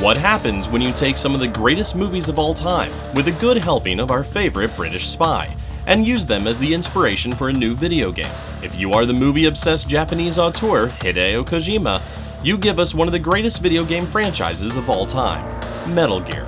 What happens when you take some of the greatest movies of all time, with a good helping of our favorite British spy, and use them as the inspiration for a new video game? If you are the movie-obsessed Japanese auteur Hideo Kojima, you give us one of the greatest video game franchises of all time, Metal Gear.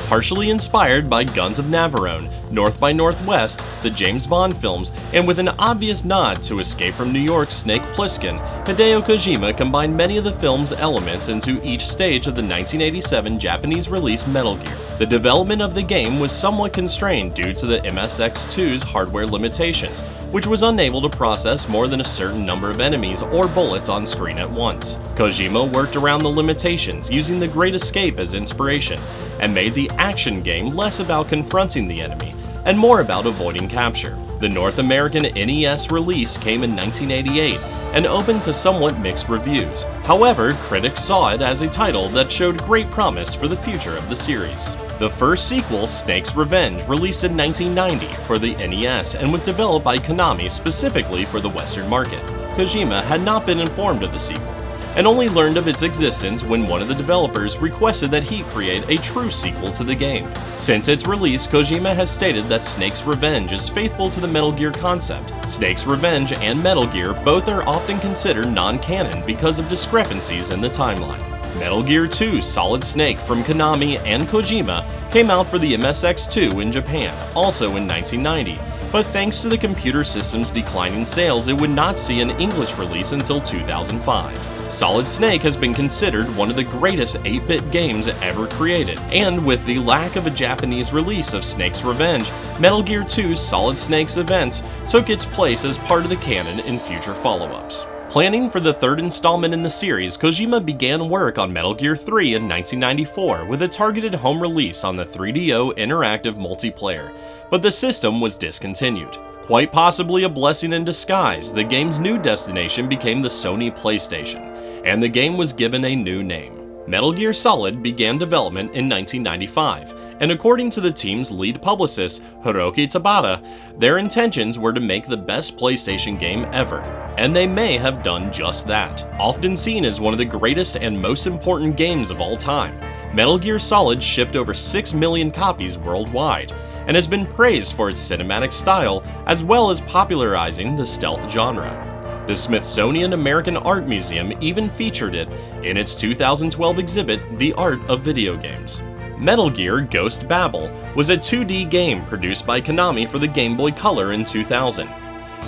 Partially inspired by Guns of Navarone, North by Northwest, the James Bond films, and with an obvious nod to Escape from New York's Snake Plissken, Hideo Kojima combined many of the film's elements into each stage of the 1987 Japanese release Metal Gear. The development of the game was somewhat constrained due to the MSX2's hardware limitations, which was unable to process more than a certain number of enemies or bullets on screen at once. Kojima worked around the limitations using The Great Escape as inspiration, and made the action game less about confronting the enemy, and more about avoiding capture. The North American NES release came in 1988, and opened to somewhat mixed reviews. However, critics saw it as a title that showed great promise for the future of the series. The first sequel, Snake's Revenge, released in 1990 for the NES and was developed by Konami specifically for the Western market. Kojima had not been informed of the sequel, and only learned of its existence when one of the developers requested that he create a true sequel to the game. Since its release, Kojima has stated that Snake's Revenge is faithful to the Metal Gear concept. Snake's Revenge and Metal Gear both are often considered non-canon because of discrepancies in the timeline. Metal Gear 2 Solid Snake from Konami and Kojima came out for the MSX2 in Japan, also in 1990, but thanks to the computer system's declining sales, it would not see an English release until 2005. Solid Snake has been considered one of the greatest 8-bit games ever created, and with the lack of a Japanese release of Snake's Revenge, Metal Gear 2 Solid Snake's events took its place as part of the canon in future follow-ups. Planning for the third installment in the series, Kojima began work on Metal Gear 3 in 1994 with a targeted home release on the 3DO interactive multiplayer, but the system was discontinued. Quite possibly a blessing in disguise, the game's new destination became the Sony PlayStation, and the game was given a new name. Metal Gear Solid began development in 1995, and according to the team's lead publicist, Hiroki Tabata, their intentions were to make the best PlayStation game ever, and they may have done just that. Often seen as one of the greatest and most important games of all time, Metal Gear Solid shipped over 6 million copies worldwide, and has been praised for its cinematic style as well as popularizing the stealth genre. The Smithsonian American Art Museum even featured it in its 2012 exhibit, The Art of Video Games. Metal Gear Ghost Babel was a 2D game produced by Konami for the Game Boy Color in 2000.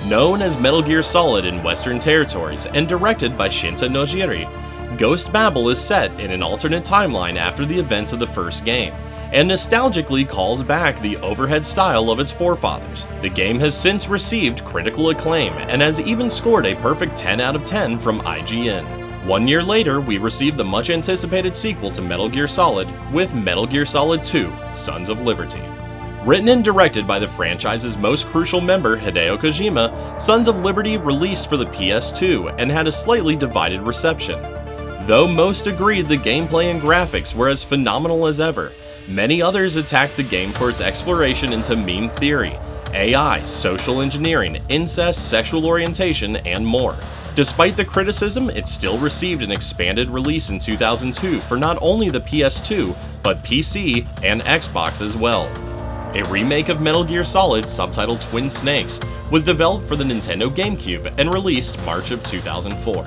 Known as Metal Gear Solid in Western territories and directed by Shinta Nojiri, Ghost Babel is set in an alternate timeline after the events of the first game, and nostalgically calls back the overhead style of its forefathers. The game has since received critical acclaim and has even scored a perfect 10 out of 10 from IGN. 1 year later, we received the much anticipated sequel to Metal Gear Solid with Metal Gear Solid 2: Sons of Liberty. Written and directed by the franchise's most crucial member, Hideo Kojima, Sons of Liberty released for the PS2 and had a slightly divided reception. Though most agreed the gameplay and graphics were as phenomenal as ever, many others attacked the game for its exploration into meme theory, AI, social engineering, incest, sexual orientation, and more. Despite the criticism, it still received an expanded release in 2002 for not only the PS2, but PC and Xbox as well. A remake of Metal Gear Solid, subtitled Twin Snakes, was developed for the Nintendo GameCube and released March of 2004.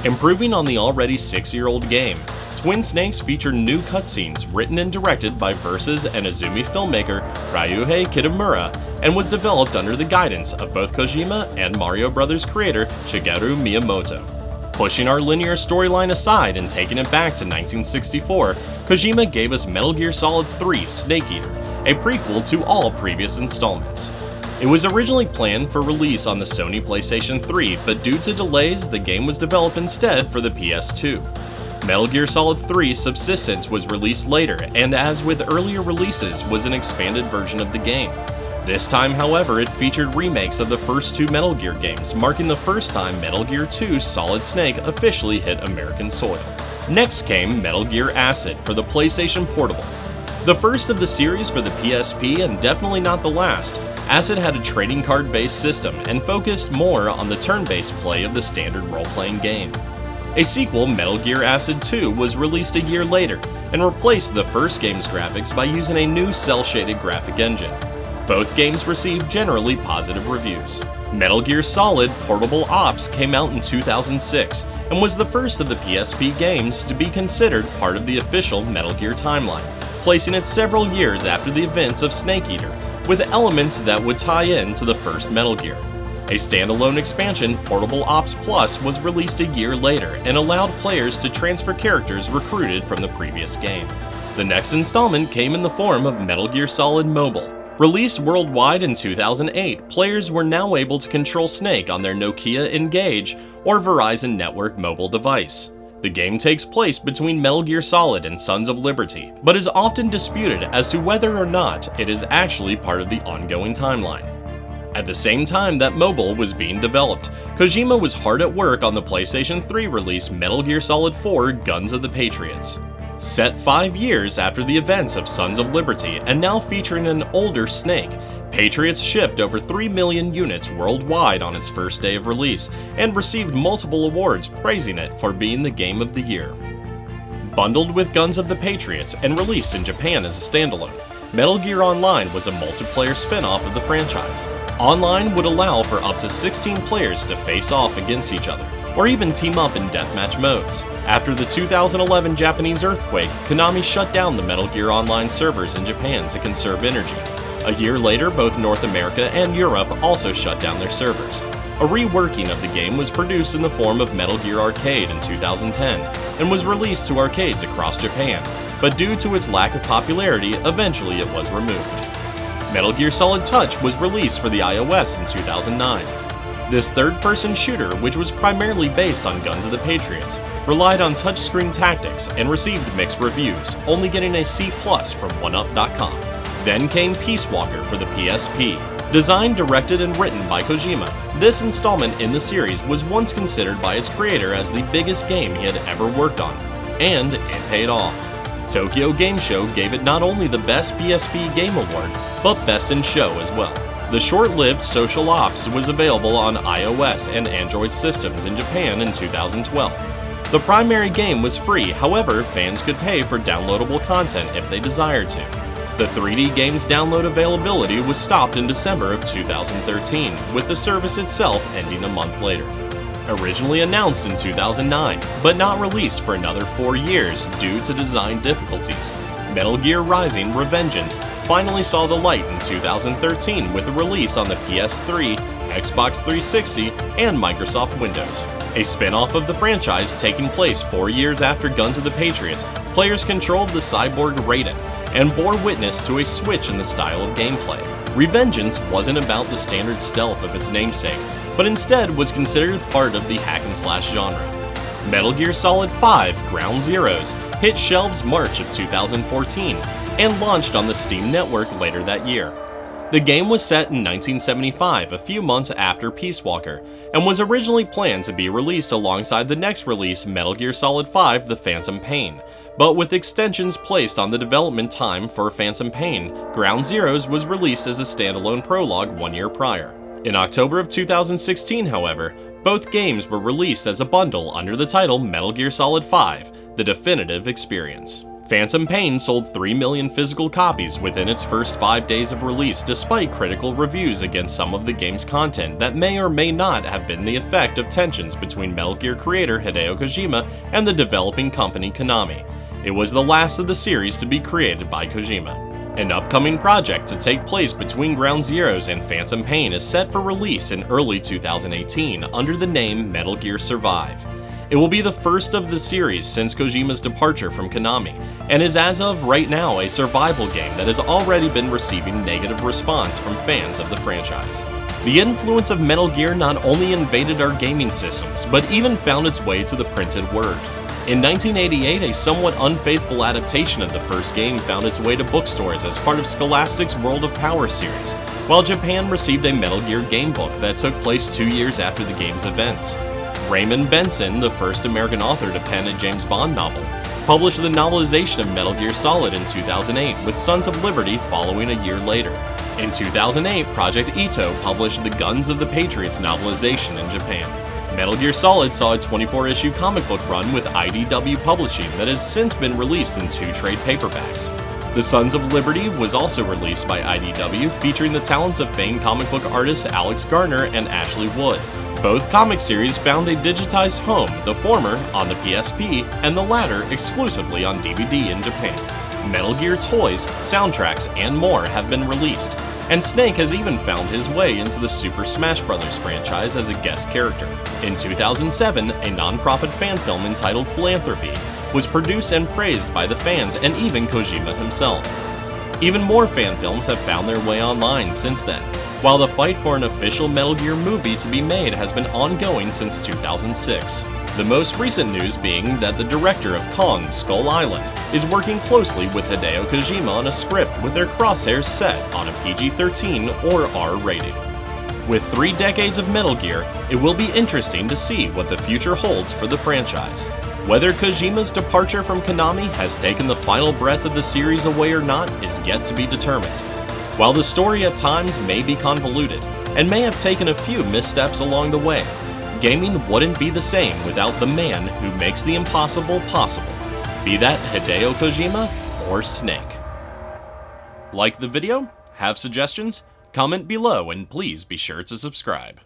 Improving on the already 6-year-old game, Twin Snakes featured new cutscenes written and directed by Versus and Azumi filmmaker Ryuhei Kitamura, and was developed under the guidance of both Kojima and Mario Bros. Creator Shigeru Miyamoto. Pushing our linear storyline aside and taking it back to 1964, Kojima gave us Metal Gear Solid 3: Snake Eater, a prequel to all previous installments. It was originally planned for release on the Sony PlayStation 3, but due to delays, the game was developed instead for the PS2. Metal Gear Solid 3 Subsistence was released later, and as with earlier releases, was an expanded version of the game. This time, however, it featured remakes of the first two Metal Gear games, marking the first time Metal Gear 2 Solid Snake officially hit American soil. Next came Metal Gear Acid for the PlayStation Portable. The first of the series for the PSP and definitely not the last, as it had a trading card-based system and focused more on the turn-based play of the standard role-playing game. A sequel, Metal Gear Acid 2, was released a year later and replaced the first game's graphics by using a new cel-shaded graphic engine. Both games received generally positive reviews. Metal Gear Solid Portable Ops came out in 2006 and was the first of the PSP games to be considered part of the official Metal Gear timeline, placing it several years after the events of Snake Eater, with elements that would tie in to the first Metal Gear. A standalone expansion, Portable Ops Plus, was released a year later and allowed players to transfer characters recruited from the previous game. The next installment came in the form of Metal Gear Solid Mobile. Released worldwide in 2008, players were now able to control Snake on their Nokia Engage or Verizon Network mobile device. The game takes place between Metal Gear Solid and Sons of Liberty, but is often disputed as to whether or not it is actually part of the ongoing timeline. At the same time that Mobile was being developed, Kojima was hard at work on the PlayStation 3 release Metal Gear Solid 4 Guns of the Patriots. Set 5 years after the events of Sons of Liberty and now featuring an older Snake, Patriots shipped over 3 million units worldwide on its first day of release and received multiple awards praising it for being the game of the year. Bundled with Guns of the Patriots and released in Japan as a standalone, Metal Gear Online was a multiplayer spin-off of the franchise. Online would allow for up to 16 players to face off against each other, or even team up in deathmatch modes. After the 2011 Japanese earthquake, Konami shut down the Metal Gear Online servers in Japan to conserve energy. A year later, both North America and Europe also shut down their servers. A reworking of the game was produced in the form of Metal Gear Arcade in 2010, and was released to arcades across Japan, but due to its lack of popularity, eventually it was removed. Metal Gear Solid Touch was released for the iOS in 2009. This third-person shooter, which was primarily based on Guns of the Patriots, relied on touchscreen tactics and received mixed reviews, only getting a C+ from OneUp.com. Then came Peace Walker for the PSP. Designed, directed, and written by Kojima, this installment in the series was once considered by its creator as the biggest game he had ever worked on, and it paid off. Tokyo Game Show gave it not only the Best PSP Game Award, but Best in Show as well. The short-lived Social Ops was available on iOS and Android systems in Japan in 2012. The primary game was free, however, fans could pay for downloadable content if they desired to. The 3D game's download availability was stopped in December of 2013, with the service itself ending a month later. Originally announced in 2009, but not released for another 4 years due to design difficulties, Metal Gear Rising: Revengeance finally saw the light in 2013 with a release on the PS3, Xbox 360, and Microsoft Windows. A spin-off of the franchise taking place 4 years after Guns of the Patriots, players controlled the cyborg Raiden, and bore witness to a switch in the style of gameplay. Revengeance wasn't about the standard stealth of its namesake, but instead was considered part of the hack-and-slash genre. Metal Gear Solid 5 Ground Zeroes hit shelves March of 2014 and launched on the Steam network later that year. The game was set in 1975, a few months after Peace Walker, and was originally planned to be released alongside the next release, Metal Gear Solid 5 The Phantom Pain, but with extensions placed on the development time for Phantom Pain, Ground Zeroes was released as a standalone prologue 1 year prior. In October of 2016, however, both games were released as a bundle under the title Metal Gear Solid 5 The Definitive Experience. Phantom Pain sold 3 million physical copies within its first 5 days of release, despite critical reviews against some of the game's content that may or may not have been the effect of tensions between Metal Gear creator Hideo Kojima and the developing company Konami. It was the last of the series to be created by Kojima. An upcoming project to take place between Ground Zeroes and Phantom Pain is set for release in early 2018 under the name Metal Gear Survive. It will be the first of the series since Kojima's departure from Konami, and is as of right now a survival game that has already been receiving negative response from fans of the franchise. The influence of Metal Gear not only invaded our gaming systems, but even found its way to the printed word. In 1988, a somewhat unfaithful adaptation of the first game found its way to bookstores as part of Scholastic's World of Power series, while Japan received a Metal Gear game book that took place 2 years after the game's events. Raymond Benson, the first American author to pen a James Bond novel, published the novelization of Metal Gear Solid in 2008, with Sons of Liberty following a year later. In 2008, Project Ito published the Guns of the Patriots novelization in Japan. Metal Gear Solid saw a 24-issue comic book run with IDW Publishing that has since been released in 2 trade paperbacks. The Sons of Liberty was also released by IDW, featuring the talents of famed comic book artists Alex Garner and Ashley Wood. Both comic series found a digitized home, the former on the PSP and the latter exclusively on DVD in Japan. Metal Gear toys, soundtracks, and more have been released, and Snake has even found his way into the Super Smash Bros. Franchise as a guest character. In 2007, a non-profit fan film entitled Philanthropy was produced and praised by the fans and even Kojima himself. Even more fan films have found their way online since then, while the fight for an official Metal Gear movie to be made has been ongoing since 2006. The most recent news being that the director of Kong Skull Island is working closely with Hideo Kojima on a script with their crosshairs set on a PG-13 or R rating. With 3 decades of Metal Gear, it will be interesting to see what the future holds for the franchise. Whether Kojima's departure from Konami has taken the final breath of the series away or not is yet to be determined. While the story at times may be convoluted, and may have taken a few missteps along the way, gaming wouldn't be the same without the man who makes the impossible possible, be that Hideo Kojima or Snake. Like the video? Have suggestions? Comment below and please be sure to subscribe.